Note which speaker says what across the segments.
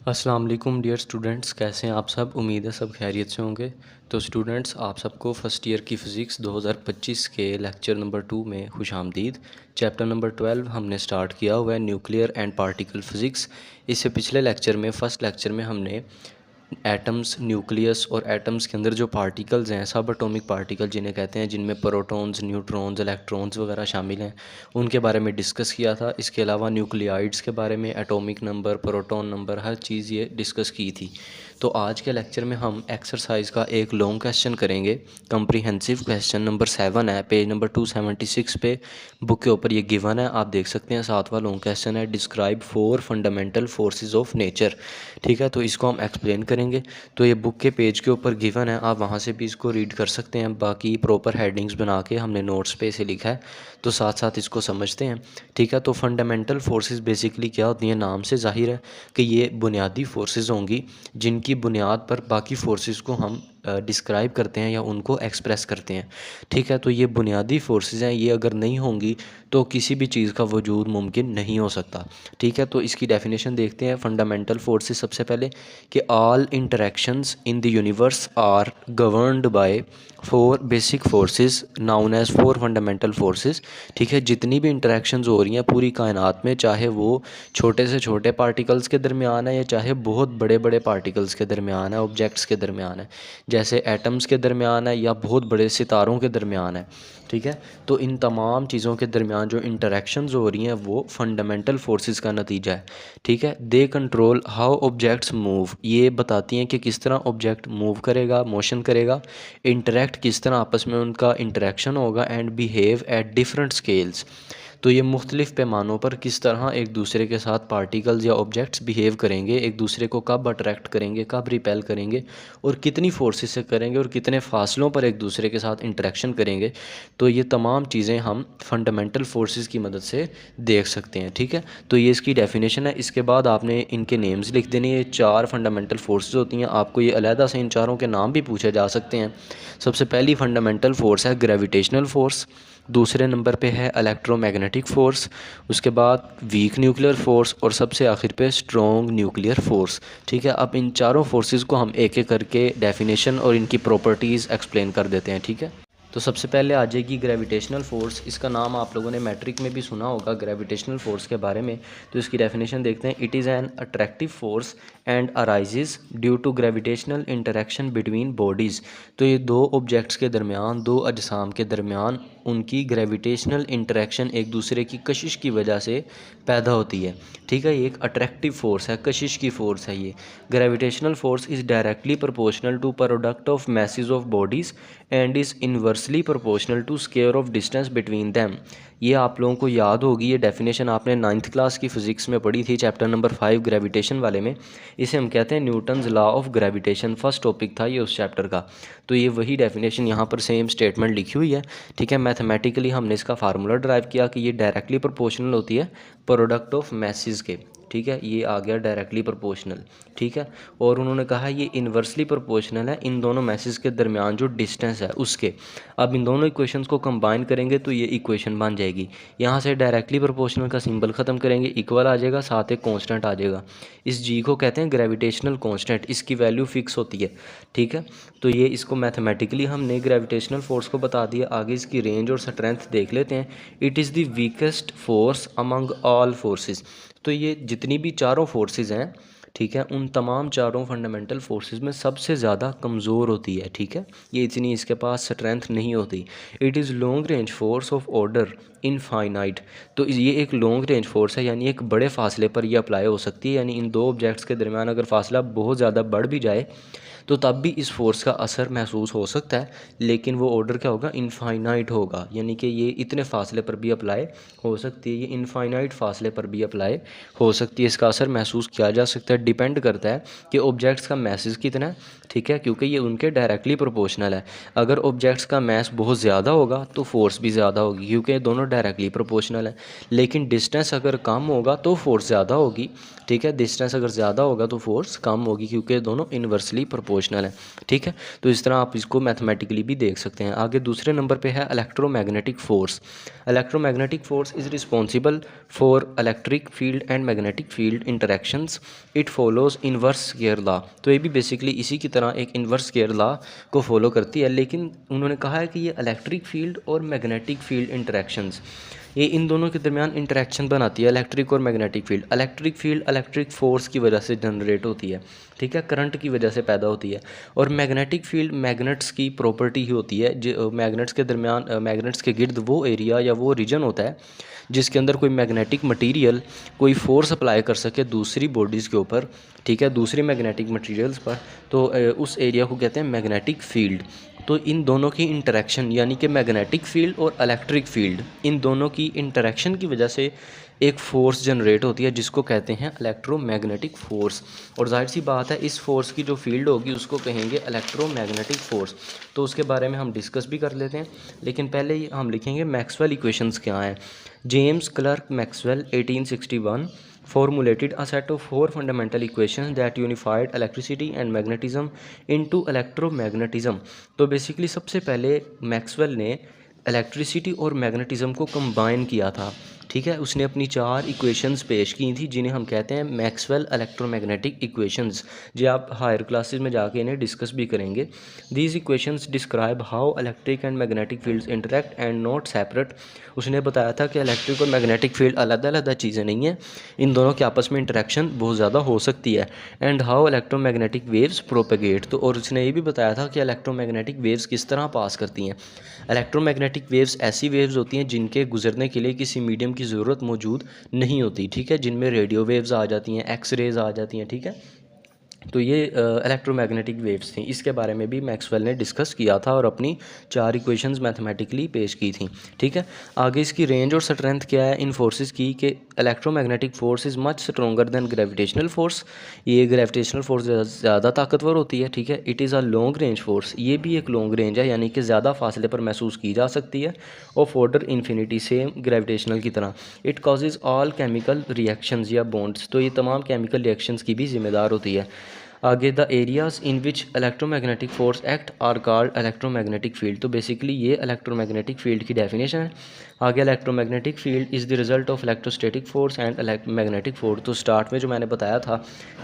Speaker 1: अस्सलाम वालेकुम dear students, कैसे हैं आप सब। उम्मीद है सब खैरियत से होंगे। तो स्टूडेंट्स, आप सबको फ़र्स्ट ईयर की फ़िज़िक्स 2025 के लेक्चर नंबर 2 में खुशामदीद। चैप्टर नंबर 12 हमने स्टार्ट किया हुआ है, न्यूक्लियर एंड पार्टिकल फ़िज़िक्स। इससे पिछले लेक्चर में, फ़र्स्ट लेक्चर में हमने एटम्स, न्यूक्लियस और एटम्स के अंदर जो पार्टिकल्स हैं, सब एटॉमिक पार्टिकल जिन्हें कहते हैं, जिनमें प्रोटॉन्स, न्यूट्रॉन्स, इलेक्ट्रॉन्स वगैरह शामिल हैं, उनके बारे में डिस्कस किया था। इसके अलावा न्यूक्लियाइड्स के बारे में, एटॉमिक नंबर, प्रोटॉन नंबर, हर चीज़ ये डिस्कस की थी। तो आज के लेक्चर में हम एक्सरसाइज का एक लॉन्ग क्वेश्चन करेंगे। कम्प्रीहेंसिव क्वेश्चन नंबर 7 है, पेज नंबर 276 पे बुक के ऊपर ये गिवन है, आप देख सकते हैं। 7वां लॉन्ग क्वेश्चन है, describe 4 fundamental forces of nature. ठीक है, तो इसको हम एक्सप्लेन करेंगे। तो ये बुक के पेज के ऊपर गिवन है, आप वहाँ से भी इसको रीड कर सकते हैं। बाकी प्रॉपर हेडिंग्स बना के हमने नोट्स पे इसे लिखा है, तो साथ साथ इसको समझते हैं। ठीक है, तो फंडामेंटल फोर्सेस बेसिकली क्या होती हैं, नाम से जाहिर है कि ये बुनियादी फोर्सेस होंगी जिनकी बुनियाद पर बाकी फोर्सेस को हम डिस्क्राइब करते हैं या उनको एक्सप्रेस करते हैं। ठीक है, तो ये बुनियादी फोर्सेस हैं, ये अगर नहीं होंगी तो किसी भी चीज़ का वजूद मुमकिन नहीं हो सकता। ठीक है, तो इसकी डेफिनेशन देखते हैं। फंडामेंटल फोर्सेस सबसे पहले कि all interactions in the universe are governed by 4 basic forces known as 4 fundamental forces. ठीक है, जितनी भी इंटरेक्शंस हो रही हैं पूरी कायनात में, चाहे वो छोटे से छोटे पार्टिकल्स के दरमियान है या चाहे बहुत बड़े बड़े पार्टिकल्स के दरमियान है, ऑब्जेक्ट्स के दरमियान है, जैसे एटम्स के दरमियान है या बहुत बड़े सितारों के दरमियान है। ठीक है, तो इन तमाम चीज़ों के दरमियान जो इंटरेक्शंस हो रही हैं वो फंडामेंटल फोर्सेस का नतीजा है। ठीक है, they control how objects move, ये बताती हैं कि किस तरह ऑब्जेक्ट मूव करेगा, मोशन करेगा, इंटरेक्ट किस तरह आपस में उनका इंटरेक्शन होगा, and behave at different scales. तो ये मुख्तलिफ़ पैमानों पर किस तरह एक दूसरे के साथ पार्टिकल्स या ऑब्जेक्ट्स बिहेव करेंगे, एक दूसरे को कब अट्रैक्ट करेंगे, कब रिपेल करेंगे, और कितनी फोर्सेस से करेंगे, और कितने फासलों पर एक दूसरे के साथ इंटरेक्शन करेंगे। तो ये तमाम चीज़ें हम फंडामेंटल फोर्सेस की मदद से देख सकते हैं। ठीक है, तो ये इसकी डेफिनेशन है। इसके बाद आपने इनके नेम्स लिख देने। ये 4 फंडामेंटल फोर्सेस होती हैं, आपको ये अलहदा से इन चारों के नाम भी पूछे जा सकते हैं। सबसे पहली फंडामेंटल फोर्स है ग्रेविटेशनल फोर्स, दूसरे नंबर पे है इलेक्ट्रोमैग्नेटिक फ़ोर्स, उसके बाद वीक न्यूक्लियर फ़ोर्स, और सबसे आखिर पे स्ट्रॉन्ग न्यूक्लियर फ़ोर्स। ठीक है, अब इन चारों फोर्सेस को हम एक एक करके डेफिनेशन और इनकी प्रॉपर्टीज़ एक्सप्लेन कर देते हैं। ठीक है, तो सबसे पहले आ जाएगी ग्रेविटेशनल फ़ोर्स। इसका नाम आप लोगों ने मैट्रिक में भी सुना होगा ग्रेविटेशनल फ़ोर्स के बारे में। तो इसकी डेफिनेशन देखते हैं। It is an attractive force and arises due to gravitational interaction between bodies. तो ये दो ऑब्जेक्ट्स के दरमियान, दो अजसाम के दरमियान उनकी ग्रेविटेशनल इंटरेक्शन, एक दूसरे की कशिश की वजह से पैदा होती है। ठीक है, ये एक अट्रैक्टिव फोर्स है, कशिश की फ़ोर्स है ये। Gravitational force is directly proportional to product of masses of bodies and is inversely proportional to square of distance between them. ये आप लोगों को याद होगी, ये डेफिनेशन आपने 9th क्लास की फ़िज़िक्स में पढ़ी थी, चैप्टर नंबर 5 ग्रेविटेशन वाले में। इसे हम कहते हैं Newton's law of gravitation, first topic था ये उस चैप्टर का। तो ये वही डेफिनेशन यहाँ पर सेम स्टेटमेंट लिखी हुई है। ठीक है, मैथमेटिकली हमने इसका फार्मूला ड्राइव किया कि ये डायरेक्टली प्रोपोर्शनल होती है प्रोडक्ट ऑफ मैसेज के। ठीक है, ये आ गया डायरेक्टली प्रोपोर्शनल। ठीक है, और उन्होंने कहा ये इन्वर्सली प्रोपोर्शनल है इन दोनों मैसेज के दरमियान जो डिस्टेंस है उसके। अब इन दोनों इक्वेशंस को कंबाइन करेंगे तो ये इक्वेशन बन जाएगी। यहाँ से डायरेक्टली प्रोपोर्शनल का सिंबल ख़त्म करेंगे, इक्वल आ जाएगा, साथ एक कांस्टेंट आ जाएगा। इस जी को कहते हैं ग्रेविटेशनल कांस्टेंट, इसकी वैल्यू फिक्स होती है। ठीक है, तो ये इसको मैथमेटिकली हमने ग्रेविटेशनल फोर्स को बता दिया। आगे इसकी रेंज और स्ट्रेंथ देख लेते हैं। It is the weakest force among all forces. तो ये जितनी भी चारों फोर्सेस हैं, ठीक है, उन तमाम चारों फंडामेंटल फोर्सेस में सबसे ज़्यादा कमज़ोर होती है। ठीक है, ये इतनी इसके पास स्ट्रेंथ नहीं होती। It is long range force of order infinite. तो ये एक लॉन्ग रेंज फोर्स है, यानी एक बड़े फासले पर ये अप्लाई हो सकती है। यानी इन दो ऑब्जेक्ट्स के दरमियान अगर फासला बहुत ज़्यादा बढ़ भी जाए तो तब भी इस फोर्स का असर महसूस हो सकता है, लेकिन वो ऑर्डर क्या होगा, इनफाइनाइट होगा। यानी कि ये इतने फासले पर भी अप्लाई हो सकती है, ये इनफाइनाइट फासले पर भी अप्लाई हो सकती है। इसका असर महसूस किया जा सकता है, डिपेंड करता है कि ऑब्जेक्ट्स का मैसेज कितना है। ठीक है, क्योंकि ये उनके डायरेक्टली प्रोपोर्शनल है। अगर ऑब्जेक्ट्स का मैस बहुत ज़्यादा होगा तो फोर्स भी ज़्यादा होगी, क्योंकि ये दोनों डायरेक्टली प्रोपोर्शनल है। लेकिन डिस्टेंस अगर कम होगा तो फोर्स ज़्यादा होगी। ठीक है, डिस्टेंस अगर ज़्यादा होगा तो फोर्स कम होगी, क्योंकि दोनों इन्वर्सली प्रोपोर्शनल प्रोपोर्शनल है। ठीक है, तो इस तरह आप इसको मैथमेटिकली भी देख सकते हैं। आगे दूसरे नंबर पे है electromagnetic force. Electromagnetic force is responsible for electric field and magnetic field interactions, it follows inverse square law. तो ये भी बेसिकली इसी की तरह एक इनवर्स स्केयर लॉ को फॉलो करती है, लेकिन उन्होंने कहा है कि ये इलेक्ट्रिक फील्ड और मैग्नेटिक फील्ड इंटरेक्शंस, ये इन दोनों के दरमियान इंटरेक्शन बनाती है इलेक्ट्रिक और magnetic field. Electric field electric force की वजह से जनरेट होती है, ठीक है, करंट की वजह से पैदा होती है। और मैग्नेटिक फील्ड मैग्नेट्स की प्रॉपर्टी ही होती है, जो मैग्नेट्स के दरमियान मैग्नेट्स के गिर्द वो एरिया या वो रीजन होता है जिसके अंदर कोई मैग्नेटिक मटेरियल कोई फोर्स अप्लाई कर सके दूसरी बॉडीज़ के ऊपर, ठीक है, दूसरी मैग्नेटिक मटेरियल्स पर, तो उस एरिया को कहते हैं मैग्नेटिक फील्ड। तो इन दोनों की इंटरेक्शन यानी कि मैग्नेटिक फील्ड और इलेक्ट्रिक फील्ड, इन दोनों की इंटरेक्शन की वजह से एक फ़ोर्स जनरेट होती है जिसको कहते हैं इलेक्ट्रोमैग्नेटिक फ़ोर्स। और जाहिर सी बात है इस फोर्स की जो फील्ड होगी उसको कहेंगे इलेक्ट्रोमैग्नेटिक फ़ोर्स। तो उसके बारे में हम डिस्कस भी कर लेते हैं, लेकिन पहले ही हम लिखेंगे मैक्सवेल इक्वेशंस क्या हैं। James clerk Maxwell 1861 formulated a set of four fundamental equations that unified electricity and magnetism into electromagnetism। तो बेसिकली सबसे पहले मैक्सवेल ने इलेक्ट्रिसिटी और मैग्नेटिज्म को कंबाइन किया था, ठीक है। उसने अपनी चार इक्वेशंस पेश की थी जिन्हें हम कहते हैं मैक्सवेल इलेक्ट्रोमैग्नेटिक इक्वेशंस, जो आप हायर क्लासेस में जाके इन्हें डिस्कस भी करेंगे। These equations describe how electric and magnetic fields interact and not separate. उसने बताया था कि इलेक्ट्रिक और मैग्नेटिक फील्ड अलग अलग चीज़ें नहीं हैं, इन दोनों के आपस में इंटरेक्शन बहुत ज़्यादा हो सकती है। And how electromagnetic waves propagate, तो और उसने ये भी बताया था कि इलेक्ट्रोमैग्नेटिक वेव्स किस तरह पास करती हैं। इलेक्ट्रोमैग्नेटिक वेव्स ऐसी वेव्स होती हैं जिनके गुजरने के लिए किसी मीडियम की ज़रूरत मौजूद नहीं होती, ठीक है, जिनमें रेडियो वेव्स आ जाती हैं, एक्स रेज़ आ जाती हैं, ठीक है। तो ये इलेक्ट्रोमैग्नेटिक वेव्स थी, इसके बारे में भी मैक्सवेल ने डिस्कस किया था और अपनी चार इक्वेशंस मैथमेटिकली पेश की थी, ठीक है। आगे इसकी रेंज और स्ट्रेंथ क्या है इन फोर्सेस की, कि electromagnetic force is much stronger than gravitational force, ये ग्रेविटेशनल फोर्स ज़्यादा ताकतवर होती है, ठीक है। It is a long range force, ये भी एक लॉन्ग रेंज है यानी कि ज़्यादा फासले पर महसूस की जा सकती है, of order infinity, same gravitational की तरह। It causes all chemical reactions या बॉन्ड्स, तो ये तमाम केमिकल रिएक्शंस की भी जिम्मेदार होती है। आगे the areas in which electromagnetic force act are called electromagnetic field, तो बेसिकली ये इलेक्ट्रोमैग्नेटिक फील्ड की डेफिनेशन है। आगे electromagnetic field is the result of electrostatic force and magnetic force. तो स्टार्ट में जो मैंने बताया था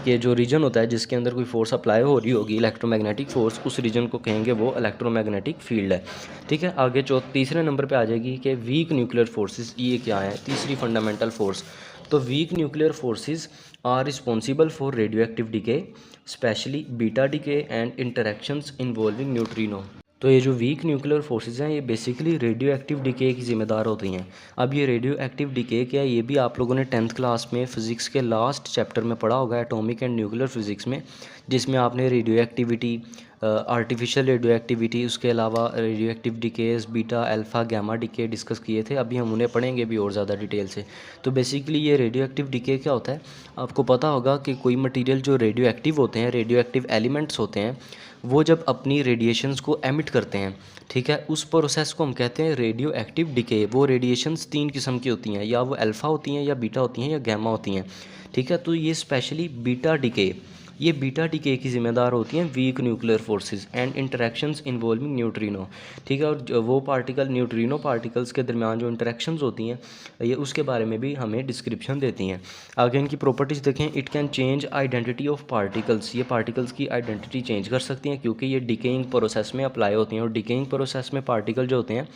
Speaker 1: कि जो रीजन होता है जिसके अंदर कोई फोर्स अप्लाई हो रही होगी इलेक्ट्रोमैग्नेटिक फोर्स, उस रीजन को कहेंगे वो इलेक्ट्रोमैग्नेटिक फील्ड है, ठीक है। आगे तीसरे नंबर पर आ जाएगी कि वीक न्यूक्लियर फोर्सेज, ये क्या है, तीसरी फंडामेंटल फोर्स। तो weak nuclear forces are responsible for radioactive decay, specially beta decay and interactions involving neutrino. तो ये जो वीक न्यूक्लियर फोर्सेस हैं ये बेसिकली रेडियो एक्टिव डिके की ज़िम्मेदार होती हैं। अब ये रेडियो एक्टिव डिके क्या है, ये भी आप लोगों ने 10th क्लास में फ़िज़िक्स के लास्ट चैप्टर में पढ़ा होगा, एटॉमिक एंड न्यूक्लियर फ़िज़िक्स में, जिसमें आपने radioactivity, artificial radioactivity, उसके अलावा radioactive decays, beta alpha gamma decay discussed किए थे। अभी हम उन्हें पढ़ेंगे भी और ज़्यादा डिटेल से। तो बेसिकली ये रेडियो एक्टिव डिके क्या होता है, आपको पता होगा कि कोई मटेरियल जो रेडियो एक्टिव होते हैं, रेडियो एक्टिव एलिमेंट्स होते हैं, वो जब अपनी रेडिएशंस को एमिट करते हैं, ठीक है, उस प्रोसेस को हम कहते हैं रेडियो एक्टिव डिके। वो रेडिएशंस तीन किस्म की होती हैं, या वो अल्फ़ा होती हैं, या बीटा होती हैं, या गामा होती हैं, ठीक है। तो ये स्पेशली बीटा डिके, ये बीटा डिके की ज़िम्मेदार होती हैं weak nuclear forces and interactions involving neutrino, ठीक है। और वो पार्टिकल न्यूट्रिनो पार्टिकल्स के दरमियान जो इंटरेक्शंस होती हैं ये उसके बारे में भी हमें डिस्क्रिप्शन देती हैं। आगे इनकी प्रॉपर्टीज़ देखें। It can change identity of particles, ये पार्टिकल्स की आइडेंटिटी चेंज कर सकती हैं क्योंकि ये डिकेइंग प्रोसेस में अप्लाई होती हैं। और डिकेइंग प्रोसेस में पार्टिकल जो होते हैं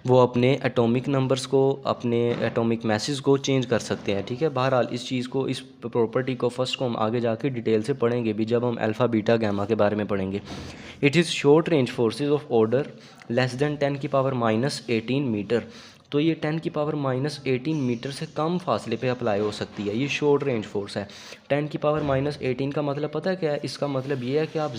Speaker 1: वो अपने एटॉमिक नंबर्स को, अपने एटॉमिक मैसेज को चेंज कर सकते हैं, ठीक है। बहरहाल इस चीज़ को, इस प्रॉपर्टी को फर्स्ट को हम आगे जाके डिटेल से पढ़ेंगे भी जब हम अल्फ़ा बीटा गामा के बारे में पढ़ेंगे। It is short range forces of order less than 10⁻18 metre, तो ये 10⁻18 मीटर से कम फासले पे अप्लाई हो सकती है, ये शॉर्ट रेंज फोर्स है। 10⁻18 का मतलब पता है क्या है, इसका मतलब ये है कि आप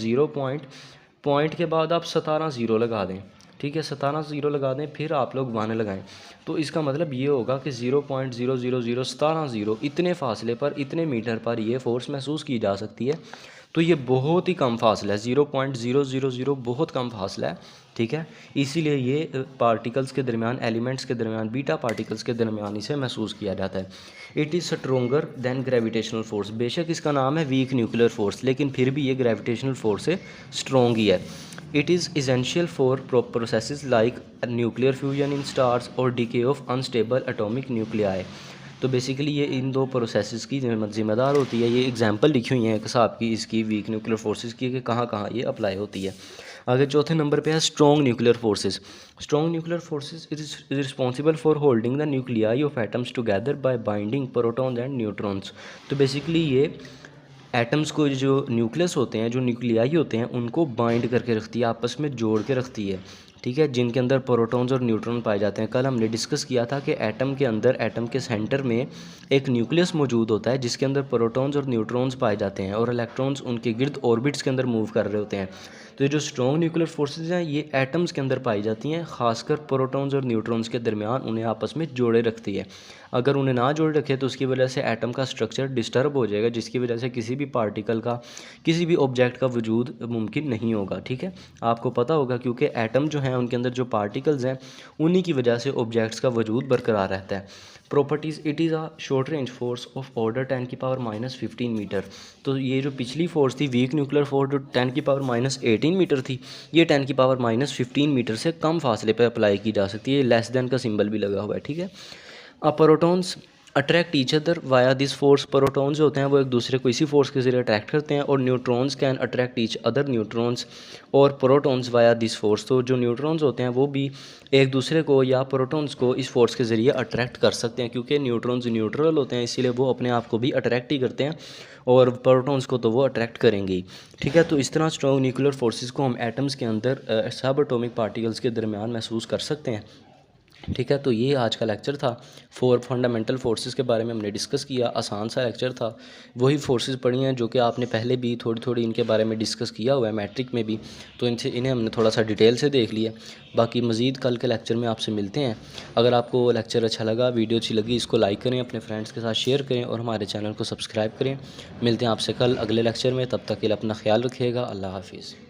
Speaker 1: पॉइंट के बाद आप 17 ज़ीरो लगा दें, ठीक है, 17 ज़ीरो लगा दें, फिर आप लोग 1 लगाएं, तो इसका मतलब ये होगा कि 0.000 17 ज़ीरो इतने फासले पर, इतने मीटर पर ये फ़ोर्स महसूस की जा सकती है। तो ये बहुत ही कम फासला है, 0.000 बहुत कम फासला है, ठीक है। इसीलिए ये पार्टिकल्स के दरमियान, एलिमेंट्स के दरमियान, बीटा पार्टिकल्स के दरमियान इसे महसूस किया जाता है। It is stronger than gravitational force, बेशक इसका नाम है वीक न्यूक्लियर फोर्स, लेकिन फिर भी ये ग्रेविटेशनल फोर्स से स्ट्रॉन्ग ही है। It is essential for processes like nuclear fusion in stars और decay of unstable atomic nuclei. तो बेसिकली ये इन दो प्रोसेसेस की ज़िम्मेदार होती है। ये एग्जांपल लिखी हुई है एक हिसाब की इसकी वीक न्यूक्लियर फोर्सेस की कि कहाँ कहाँ ये अप्लाई होती है। आगे चौथे नंबर पे है strong nuclear forces. Strong nuclear forces is responsible for holding the nuclei of atoms together by binding protons and neutrons. तो बेसिकली ये एटम्स को, जो न्यूक्लियस होते हैं, जो न्यूक्लियाई होते हैं, उनको बाइंड करके रखती है, आपस में जोड़ के रखती है, ठीक है, जिनके अंदर प्रोटॉन्स और न्यूट्रॉन पाए जाते हैं। कल हमने डिस्कस किया था कि एटम के अंदर, एटम के सेंटर में एक न्यूक्लियस मौजूद होता है जिसके अंदर प्रोटॉन्स और न्यूट्रॉन्स पाए जाते हैं और इलेक्ट्रॉन्स उनके गिर्द ऑर्बिट्स के अंदर मूव कर रहे होते हैं। तो ये जो स्ट्रॉन्ग न्यूक्लियर फोर्सेज हैं ये एटम्स के अंदर पाई जाती हैं, खासकर प्रोटॉन्स और न्यूट्रॉन्स के दरमियान उन्हें आपस में जोड़े रखती है। अगर उन्हें ना जोड़े रखे तो उसकी वजह से एटम का स्ट्रक्चर डिस्टर्ब हो जाएगा, जिसकी वजह से किसी भी पार्टिकल का, किसी भी ऑब्जेक्ट का वजूद मुमकिन नहीं होगा, ठीक है। आपको पता होगा क्योंकि एटम जो हैं उनके अंदर जो पार्टिकल्स हैं उन्हीं की वजह से ऑब्जेक्ट्स का वजूद बरकरार रहता है। Properties, it is a short range force of order 10⁻⁻15 metre. तो ये जो पिछली फोर्स थी वीक न्यूक्लियर फोर्स, जो 10⁻18 मीटर थी, ये 10⁻15 मीटर से कम फासले पर अप्लाई की जा सकती है। लेस देन का सिंबल भी लगा हुआ है, ठीक है। अब protons attract each other via this force, protons जो होते हैं वो एक दूसरे को इसी फोर्स के ज़रिए अट्रैक्ट करते हैं, और neutrons can attract each other neutrons और प्रोटॉन्स वाया दिस फोर्स। तो जो न्यूट्रॉन्स होते हैं वो भी एक दूसरे को या प्रोटॉन्स को इस फोर्स के ज़रिए अट्रैक्ट कर सकते हैं, क्योंकि न्यूट्रॉन्स न्यूट्रल होते हैं, इसीलिए वो अपने आप को भी अट्रैक्ट ही करते हैं और प्रोटॉन्स को तो वो अट्रैक्ट करेंगे ही, ठीक है। तो इस तरह स्ट्रॉन्ग न्यूक्लियर फोर्सेस को हम एटम्स के अंदर सब एटॉमिक पार्टिकल्स के दरमियान महसूस कर सकते हैं, ठीक है। तो ये आज का लेक्चर था, 4 फंडामेंटल फोर्सेस के बारे में हमने डिस्कस किया। आसान सा लेक्चर था, वही फोर्सेस पढ़ी हैं जो कि आपने पहले भी थोड़ी थोड़ी इनके बारे में डिस्कस किया हुआ है मैट्रिक में भी, तो इन्हें हमने थोड़ा सा डिटेल से देख लिया। बाकी मज़ीद कल के लेक्चर में आपसे मिलते हैं। अगर आपको लेक्चर अच्छा लगा, वीडियो अच्छी लगी, इसको लाइक करें, अपने फ्रेंड्स के साथ शेयर करें और हमारे चैनल को सब्सक्राइब करें। मिलते हैं आपसे कल अगले लेक्चर में, तब तक के लिए अपना ख्याल रखिएगा। अल्लाह हाफिज़।